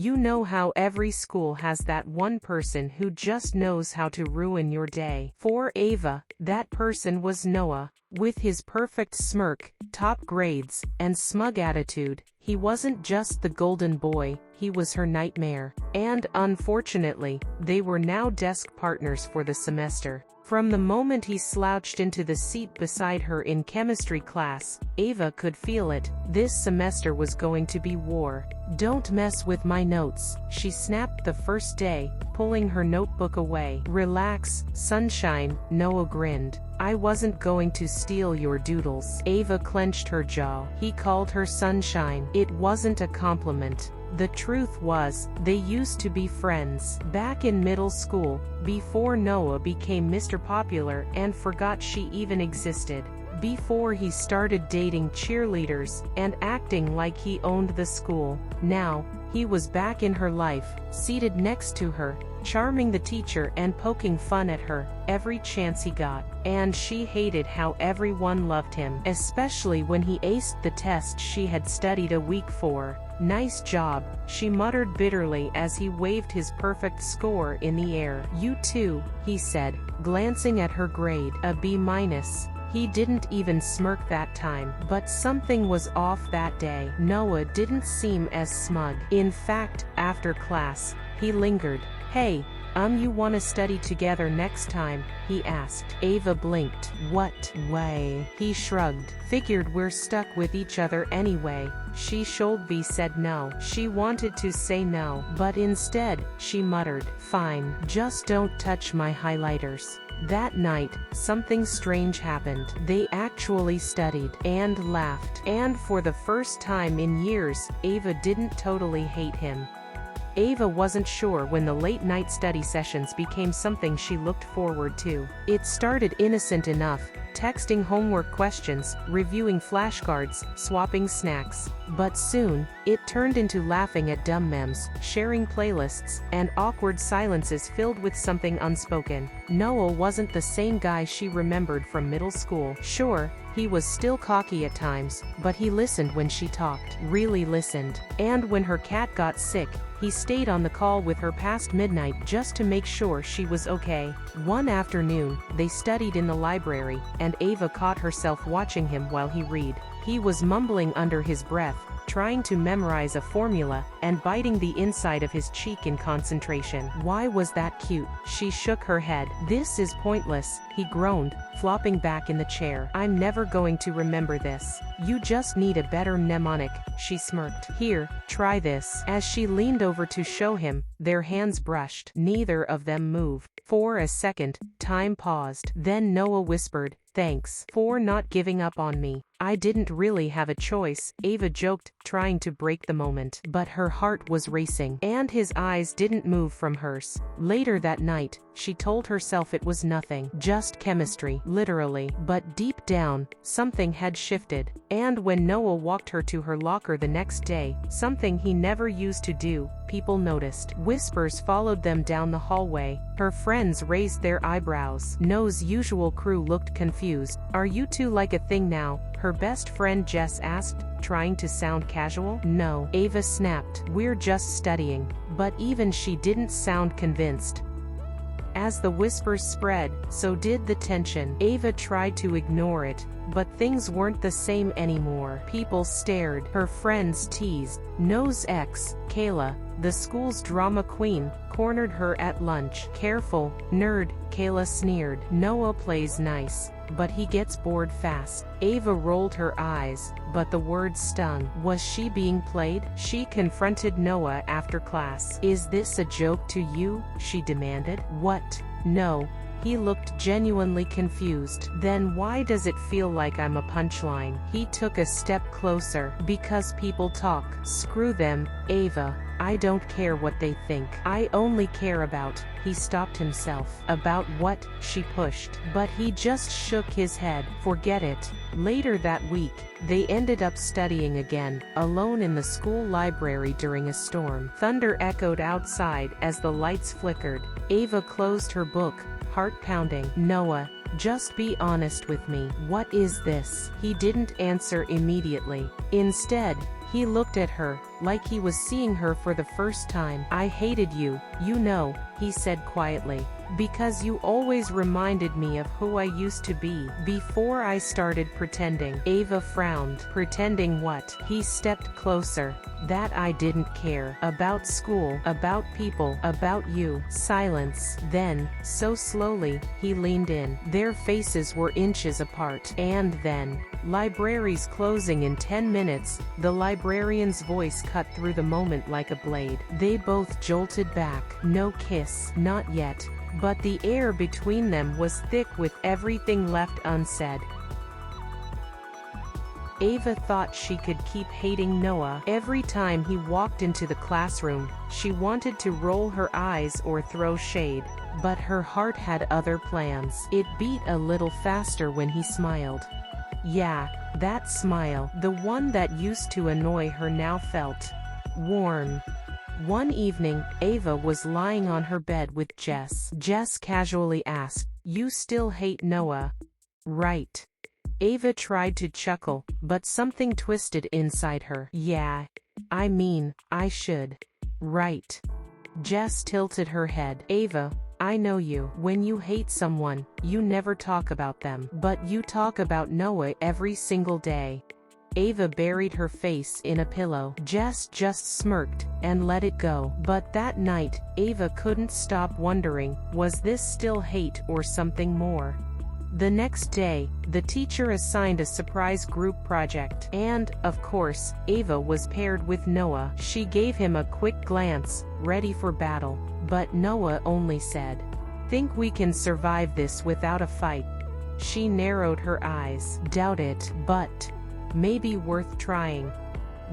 You know how every school has that one person who just knows how to ruin your day. For Ava, that person was Noah. With his perfect smirk, top grades, and smug attitude, he wasn't just the golden boy, he was her nightmare. And unfortunately, they were now desk partners for the semester. From the moment he slouched into the seat beside her in chemistry class, Ava could feel it. This semester was going to be war. "Don't mess with my notes," she snapped the first day, pulling her notebook away. "Relax, sunshine," Noah grinned. "I wasn't going to steal your doodles." Ava clenched her jaw. He called her sunshine. It wasn't a compliment. The truth was, they used to be friends. Back in middle school, before Noah became Mr. Popular and forgot she even existed. Before he started dating cheerleaders and acting like he owned the school. Now, he was back in her life, seated next to her, charming the teacher and poking fun at her every chance he got. And she hated how everyone loved him, especially when he aced the test she had studied a week for. "Nice job," she muttered bitterly as he waved his perfect score in the air. "You too," he said, glancing at her grade, a B-. He didn't even smirk that time, but something was off that day. Noah didn't seem as smug. In fact, after class, he lingered. "Hey, you wanna study together next time?" he asked. Ava blinked. "What way?" He shrugged. "Figured we're stuck with each other anyway." She Sholby said no. She wanted to say no, but instead, she muttered, "Fine, just don't touch my highlighters." That night, something strange happened. They actually studied and laughed. And for the first time in years, Ava didn't totally hate him. Ava wasn't sure when the late-night study sessions became something she looked forward to. It started innocent enough, texting homework questions, reviewing flashcards, swapping snacks. But soon, it turned into laughing at dumb memes, sharing playlists, and awkward silences filled with something unspoken. Noah wasn't the same guy she remembered from middle school. Sure, he was still cocky at times, but he listened when she talked. Really listened. And when her cat got sick, he stayed on the call with her past midnight just to make sure she was okay. One afternoon, they studied in the library, and Ava caught herself watching him while he read. He was mumbling under his breath, trying to memorize a formula, and biting the inside of his cheek in concentration. "Why was that cute?" She shook her head. "This is pointless," he groaned, flopping back in the chair. "I'm never going to remember this." "You just need a better mnemonic," she smirked. "Here, try this." As she leaned over to show him, their hands brushed. Neither of them moved. For a second, time paused. Then Noah whispered, "Thanks for not giving up on me. I didn't really have a choice," Ava joked, trying to break the moment. But her heart was racing, and his eyes didn't move from hers. Later that night, she told herself it was nothing, just chemistry, literally. But deep down, something had shifted. And when Noah walked her to her locker the next day, something he never used to do, people noticed. Whispers followed them down the hallway. Her friends raised their eyebrows. Noah's usual crew looked confused. "Are you two like a thing now?" her best friend Jess asked, trying to sound casual. "No," Ava snapped. "We're just studying." But even she didn't sound convinced. As the whispers spread, so did the tension. Ava tried to ignore it, but things weren't the same anymore. People stared. Her friends teased. Noah's ex, Kayla, the school's drama queen, cornered her at lunch. "Careful, nerd," Kayla sneered. "Noah plays nice, but he gets bored fast." Ava rolled her eyes, but the words stung. Was she being played? She confronted Noah after class. "Is this a joke to you?" she demanded. "What? No." He looked genuinely confused. "Then why does it feel like I'm a punchline?" He took a step closer. "Because people talk." "Screw them, Ava. I don't care what they think. I only care about." He stopped himself. "About what?" she pushed. But he just shook his head. "Forget it." Later that week, they ended up studying again, alone in the school library during a storm. Thunder echoed outside as the lights flickered. Ava closed her book, heart pounding. "Noah, just be honest with me. What is this?" He didn't answer immediately. Instead, He looked at her, like he was seeing her for the first time. I hated you, you know, he said quietly. Because you always reminded me of who I used to be before I started pretending. Ava frowned. Pretending what? He stepped closer. That I didn't care about school, about people, about you. Silence. Then, so slowly, he leaned in. Their faces were inches apart. And then, libraries closing in 10 minutes, the librarian's voice cut through the moment like a blade. They both jolted back. No kiss, not yet. But the air between them was thick with everything left unsaid. Ava thought she could keep hating Noah. Every time he walked into the classroom, she wanted to roll her eyes or throw shade. But her heart had other plans. It beat a little faster when he smiled. Yeah, that smile, the one that used to annoy her, now felt warm. One evening, Ava was lying on her bed with Jess. Jess casually asked, "You still hate Noah, right?" Ava tried to chuckle, but something twisted inside her. Yeah, I mean, I should. Right. Jess tilted her head. Ava, I know you. When you hate someone, you never talk about them. But you talk about Noah every single day. Ava buried her face in a pillow. Jess just smirked and let it go. But that night, Ava couldn't stop wondering, was this still hate or something more? The next day, the teacher assigned a surprise group project. And, of course, Ava was paired with Noah. She gave him a quick glance, ready for battle. But Noah only said, "Think we can survive this without a fight?" She narrowed her eyes. Doubt it, but maybe worth trying.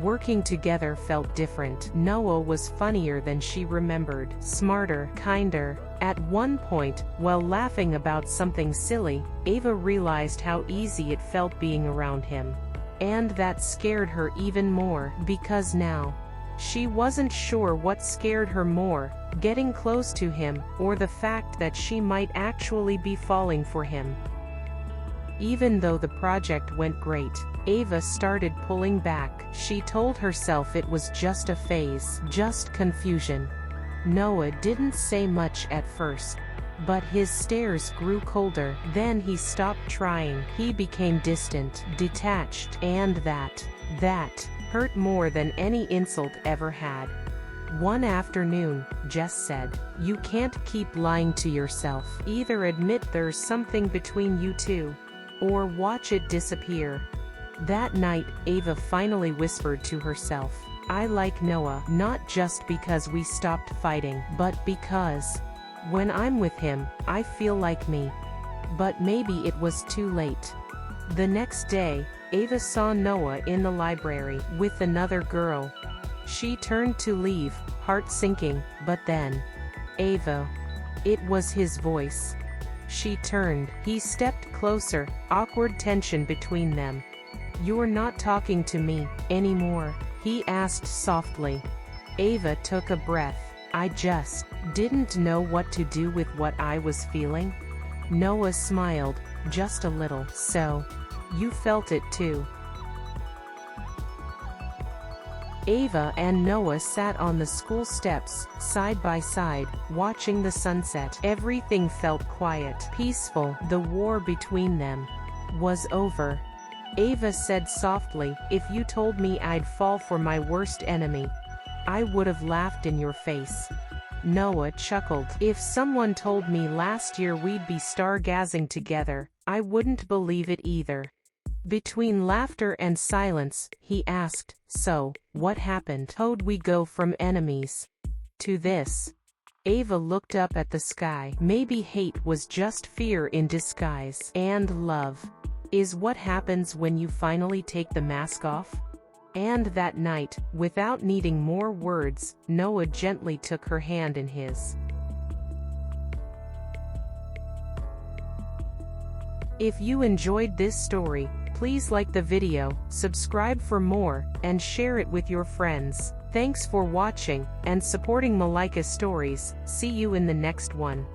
Working together felt different. Noah was funnier than she remembered. Smarter, kinder. At one point, while laughing about something silly, Ava realized how easy it felt being around him. And that scared her even more, because now, she wasn't sure what scared her more, getting close to him, or the fact that she might actually be falling for him. Even though the project went great, Ava started pulling back. She told herself it was just a phase, just confusion. Noah didn't say much at first, but his stares grew colder. Then he stopped trying. He became distant, detached, and that hurt more than any insult ever had. One afternoon, Jess said, "You can't keep lying to yourself. Either admit there's something between you two, or watch it disappear." That night, Ava finally whispered to herself, "I like Noah, not just because we stopped fighting, but because when I'm with him, I feel like me." But maybe it was too late. The next day, Ava saw Noah in the library, with another girl. She turned to leave, heart sinking, but then, "Ava." It was his voice. She turned. He stepped closer, awkward tension between them. "You're not talking to me anymore?" he asked softly. Ava took a breath. "I just didn't know what to do with what I was feeling." Noah smiled, just a little. "So, you felt it too?" Ava and Noah sat on the school steps, side by side, watching the sunset. Everything felt quiet, peaceful. The war between them was over. Ava said softly, "If you told me I'd fall for my worst enemy, I would have laughed in your face." Noah chuckled. "If someone told me last year we'd be stargazing together, I wouldn't believe it either." Between laughter and silence, he asked, "So, what happened? How'd we go from enemies to this?" Ava looked up at the sky. Maybe hate was just fear in disguise. And love is what happens when you finally take the mask off. And that night, without needing more words, Noah gently took her hand in his. If you enjoyed this story, please like the video, subscribe for more, and share it with your friends. Thanks for watching and supporting Melika Stories. See you in the next one.